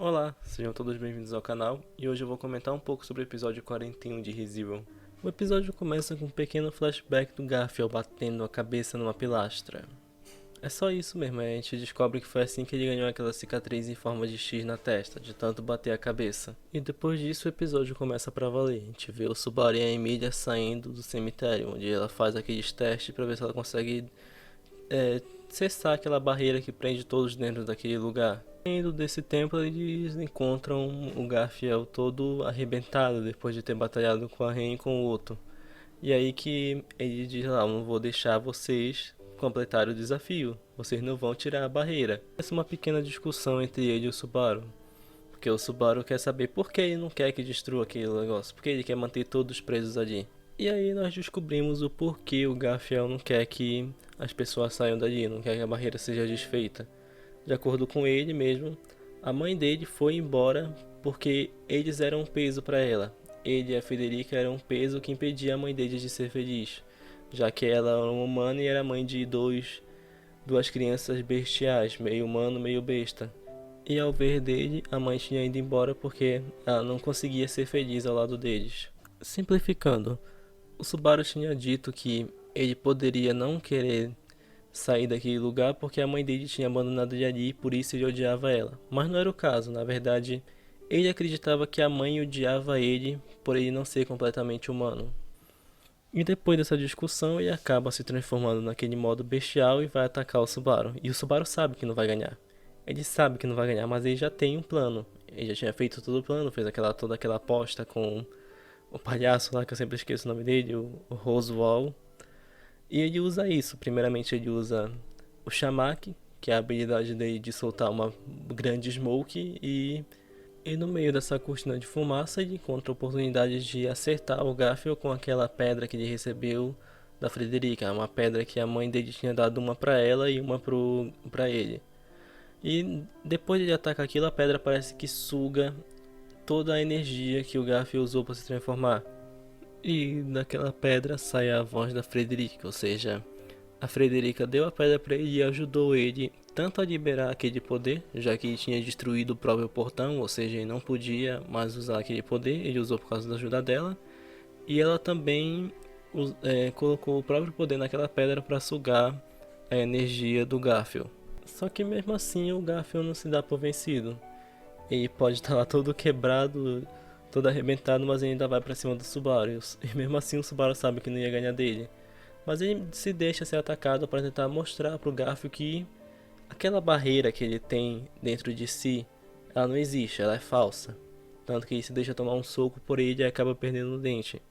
Olá, sejam todos bem-vindos ao canal e hoje eu vou comentar um pouco sobre o episódio 41 de Residual. O episódio começa com um pequeno flashback do Garfield batendo a cabeça numa pilastra. É só isso mesmo, a gente descobre que foi assim que ele ganhou aquela cicatriz em forma de X na testa, de tanto bater a cabeça. E depois disso o episódio começa pra valer, a gente vê o Subaru e a Emilia saindo do cemitério, onde ela faz aqueles testes pra ver se ela consegue cessar aquela barreira que prende todos dentro daquele lugar. Saindo desse templo, eles encontram o Garfield todo arrebentado depois de ter batalhado com a Ren e com o Otto. E aí que ele diz lá, não vou deixar vocês completar o desafio, vocês não vão tirar a barreira. Essa é uma pequena discussão entre ele e o Subaru. Porque o Subaru quer saber por que ele não quer que destrua aquele negócio, porque ele quer manter todos presos ali. E aí nós descobrimos o porquê o Garfield não quer que as pessoas saiam dali, não quer que a barreira seja desfeita. De acordo com ele mesmo, a mãe dele foi embora porque eles eram um peso para ela. Ele e a Frederica eram um peso que impedia a mãe dele de ser feliz, já que ela era uma humana e era mãe de duas crianças bestiais, meio humano, meio besta. E ao ver dele, a mãe tinha ido embora porque ela não conseguia ser feliz ao lado deles. Simplificando, o Subaru tinha dito que ele poderia não querer sair daquele lugar porque a mãe dele tinha abandonado ele ali e por isso ele odiava ela. Mas não era o caso, na verdade, ele acreditava que a mãe odiava ele por ele não ser completamente humano. E depois dessa discussão, ele acaba se transformando naquele modo bestial e vai atacar o Subaru. E o Subaru sabe que não vai ganhar. Ele sabe que não vai ganhar, mas ele já tem um plano. Ele já tinha feito todo o plano, fez toda aquela aposta com o palhaço lá, que eu sempre esqueço o nome dele, o Roswell. E ele usa isso. Primeiramente ele usa o Shamak, que é a habilidade dele de soltar uma grande smoke e no meio dessa cortina de fumaça ele encontra a oportunidade de acertar o Garfield com aquela pedra que ele recebeu da Frederica, uma pedra que a mãe dele tinha dado uma pra ela e uma pra ele. E depois de ele atacar aquilo, a pedra parece que suga toda a energia que o Garfield usou para se transformar. E daquela pedra sai a voz da Frederica, ou seja, a Frederica deu a pedra para ele e ajudou ele tanto a liberar aquele poder, já que ele tinha destruído o próprio portão, ou seja, ele não podia mais usar aquele poder, ele usou por causa da ajuda dela. E ela também colocou o próprio poder naquela pedra para sugar a energia do Garfield. Só que mesmo assim o Garfield não se dá por vencido. Ele pode estar lá todo quebrado, todo arrebentado, mas ele ainda vai pra cima do Subaru. E mesmo assim o Subaru sabe que não ia ganhar dele. Mas ele se deixa ser atacado para tentar mostrar pro Garfield que aquela barreira que ele tem dentro de si, ela não existe, ela é falsa. Tanto que ele se deixa tomar um soco por ele e acaba perdendo o dente.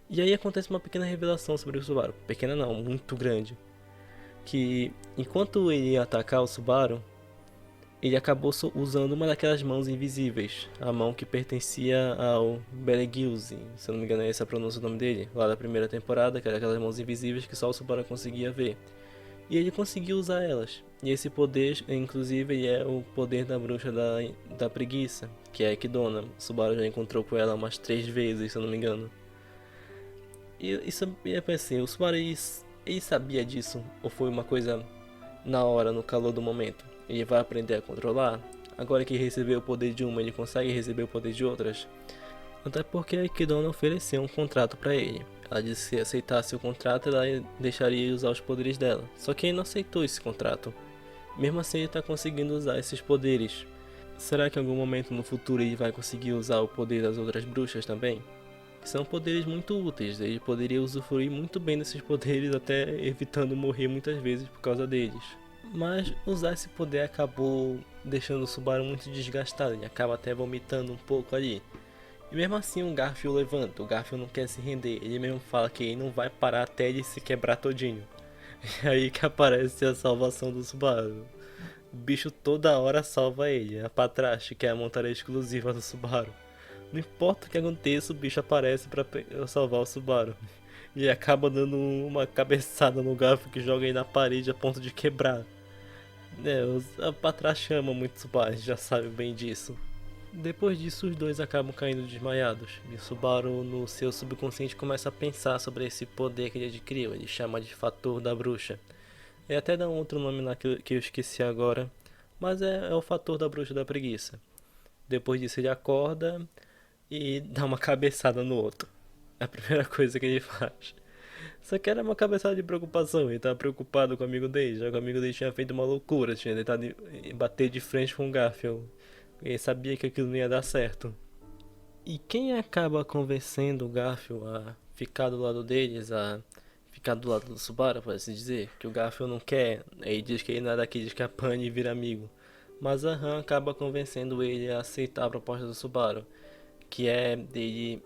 E aí acontece uma pequena revelação sobre o Subaru. Pequena não, muito grande. Que enquanto ele ia atacar o Subaru, ele acabou usando uma daquelas mãos invisíveis, a mão que pertencia ao Betelgeuse, se eu não me engano é essa a pronúncia do nome dele, lá da primeira temporada, que era aquelas mãos invisíveis que só o Subaru conseguia ver. E ele conseguiu usar elas. E esse poder, inclusive, é o poder da bruxa da preguiça, que é a Ekidona. O Subaru já encontrou com ela umas 3 vezes, se eu não me engano. E isso é assim, o Subaru ele sabia disso, ou foi uma coisa na hora, no calor do momento? Ele vai aprender a controlar? Agora que recebeu o poder de uma, ele consegue receber o poder de outras? Até porque a Ekidona ofereceu um contrato para ele. Ela disse que se aceitasse o contrato, ela deixaria ele usar os poderes dela. Só que ele não aceitou esse contrato. Mesmo assim, ele está conseguindo usar esses poderes. Será que em algum momento no futuro ele vai conseguir usar o poder das outras bruxas também? São poderes muito úteis, ele poderia usufruir muito bem desses poderes, até evitando morrer muitas vezes por causa deles. Mas usar esse poder acabou deixando o Subaru muito desgastado, ele acaba até vomitando um pouco ali. E mesmo assim o Garfield levanta, o Garfield não quer se render, ele mesmo fala que ele não vai parar até ele se quebrar todinho. E aí que aparece a salvação do Subaru. O bicho toda hora salva ele, a Patrache, que é a montaria exclusiva do Subaru. Não importa o que aconteça, o bicho aparece pra salvar o Subaru. E acaba dando uma cabeçada no Garfield que joga ele na parede a ponto de quebrar. A Patrache ama muito o Subaru, a gente já sabe bem disso. Depois disso, os dois acabam caindo desmaiados. E o Subaru, no seu subconsciente, começa a pensar sobre esse poder que ele adquiriu. Ele chama de fator da bruxa. Ele até dá um outro nome lá que eu esqueci agora. Mas é o fator da bruxa da preguiça. Depois disso ele acorda e dá uma cabeçada no outro. É a primeira coisa que ele faz. Só que era uma cabeçada de preocupação. Ele tava preocupado com o amigo dele, já que o amigo dele tinha feito uma loucura, tinha tentado bater de frente com o Garfield. Ele sabia que aquilo não ia dar certo. E quem acaba convencendo o Garfield a ficar do lado deles, a ficar do lado do Subaru, por assim dizer, que o Garfield não quer, ele diz que ele não é daqui, diz que a Bunny vira amigo. Mas a Han acaba convencendo ele a aceitar a proposta do Subaru, que é dele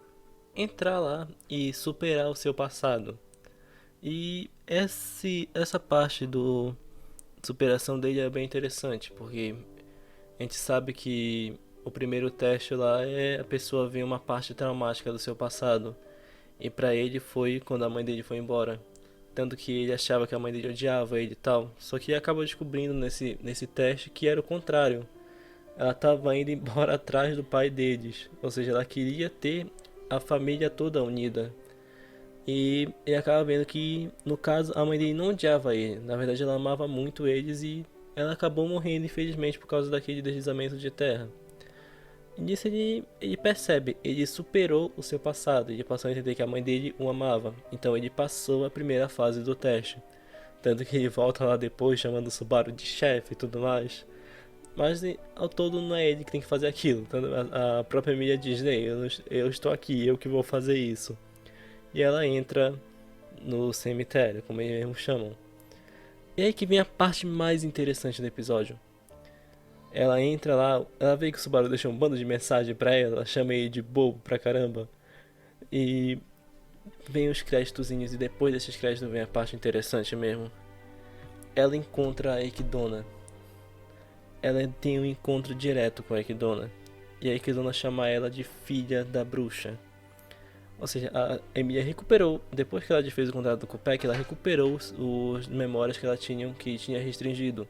entrar lá e superar o seu passado. E essa parte do superação dele é bem interessante, porque a gente sabe que o primeiro teste lá é a pessoa ver uma parte traumática do seu passado. E pra ele foi quando a mãe dele foi embora. Tanto que ele achava que a mãe dele odiava ele e tal. Só que ele acaba descobrindo nesse teste que era o contrário. Ela estava indo embora atrás do pai deles. Ou seja, ela queria ter a família toda unida. E ele acaba vendo que, no caso, a mãe dele não odiava ele. Na verdade, ela amava muito eles e ela acabou morrendo, infelizmente, por causa daquele deslizamento de terra. E nisso ele percebe, ele superou o seu passado. Ele passou a entender que a mãe dele o amava. Então ele passou a primeira fase do teste. Tanto que ele volta lá depois chamando o Subaru de chefe e tudo mais. Mas ao todo não é ele que tem que fazer aquilo. A própria Emilia diz, eu estou aqui, eu que vou fazer isso. E ela entra no cemitério, como eles mesmos chamam. E aí que vem a parte mais interessante do episódio. Ela entra lá, ela vê que o Subaru deixou um bando de mensagem pra ela chama ele de bobo pra caramba. E vem os créditozinhos e depois desses créditos vem a parte interessante mesmo. Ela encontra a Equidona. Ela tem um encontro direto com a Equidona. E a Equidona chama ela de filha da bruxa. Ou seja, a Emilia recuperou, depois que ela fez o contrato com o Peck, ela recuperou os memórias que ela tinha restringido.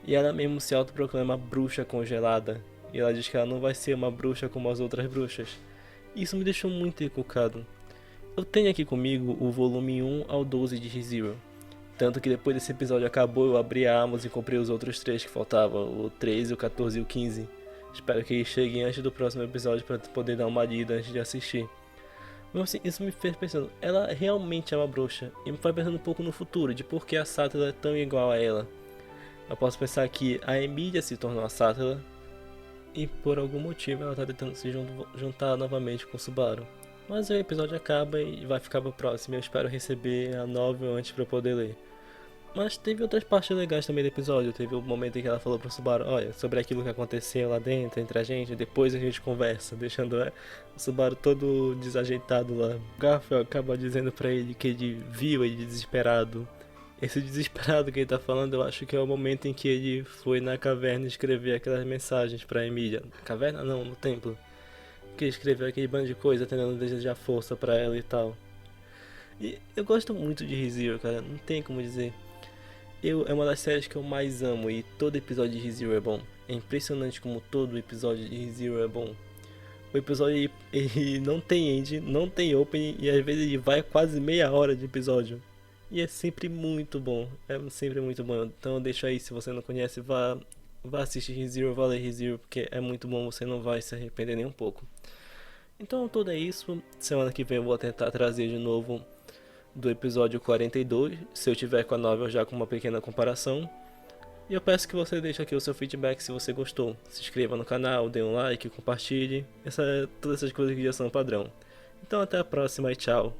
E ela mesmo se autoproclama bruxa congelada. E ela diz que ela não vai ser uma bruxa como as outras bruxas. Isso me deixou muito encucado. Eu tenho aqui comigo o volume 1 ao 12 de ReZero. Tanto que depois desse episódio acabou, eu abri a Amazon e comprei os outros 3 que faltavam. O 13, o 14 e o 15. Espero que eles cheguem antes do próximo episódio para poder dar uma lida antes de assistir. Mas assim, isso me fez pensando, ela realmente é uma bruxa. E me faz pensando um pouco no futuro, de por que a Sátila é tão igual a ela. Eu posso pensar que a Emilia se tornou a Sátila e por algum motivo ela está tentando se juntar novamente com o Subaru. Mas o episódio acaba e vai ficar pro próximo. Eu espero receber a novel antes para poder ler. Mas teve outras partes legais também do episódio. Teve o momento em que ela falou pro Subaru, olha, sobre aquilo que aconteceu lá dentro, entre a gente, depois a gente conversa, deixando o Subaru todo desajeitado lá. O Garfield acaba dizendo pra ele que ele viu ele desesperado. Esse desesperado que ele tá falando, eu acho que é o momento em que ele foi na caverna escrever aquelas mensagens pra Emilia. Caverna não, no templo. Que ele escreveu aquele bando de coisa, tentando desejar força pra ela e tal. E eu gosto muito de ReZero, cara, não tem como dizer. É uma das séries que eu mais amo e todo episódio de ReZero é bom. É impressionante como todo episódio de ReZero é bom. O episódio ele não tem end, não tem opening e às vezes ele vai quase meia hora de episódio. E é sempre muito bom, é sempre muito bom. Então deixa aí, se você não conhece, vá assistir ReZero, vá ler ReZero, porque é muito bom, você não vai se arrepender nem um pouco. Então tudo é isso, semana que vem eu vou tentar trazer de novo do episódio 42, se eu tiver com a novel já com uma pequena comparação. E eu peço que você deixe aqui o seu feedback se você gostou. Se inscreva no canal, dê um like, compartilhe, todas essas coisas que já são padrão. Então até a próxima e tchau.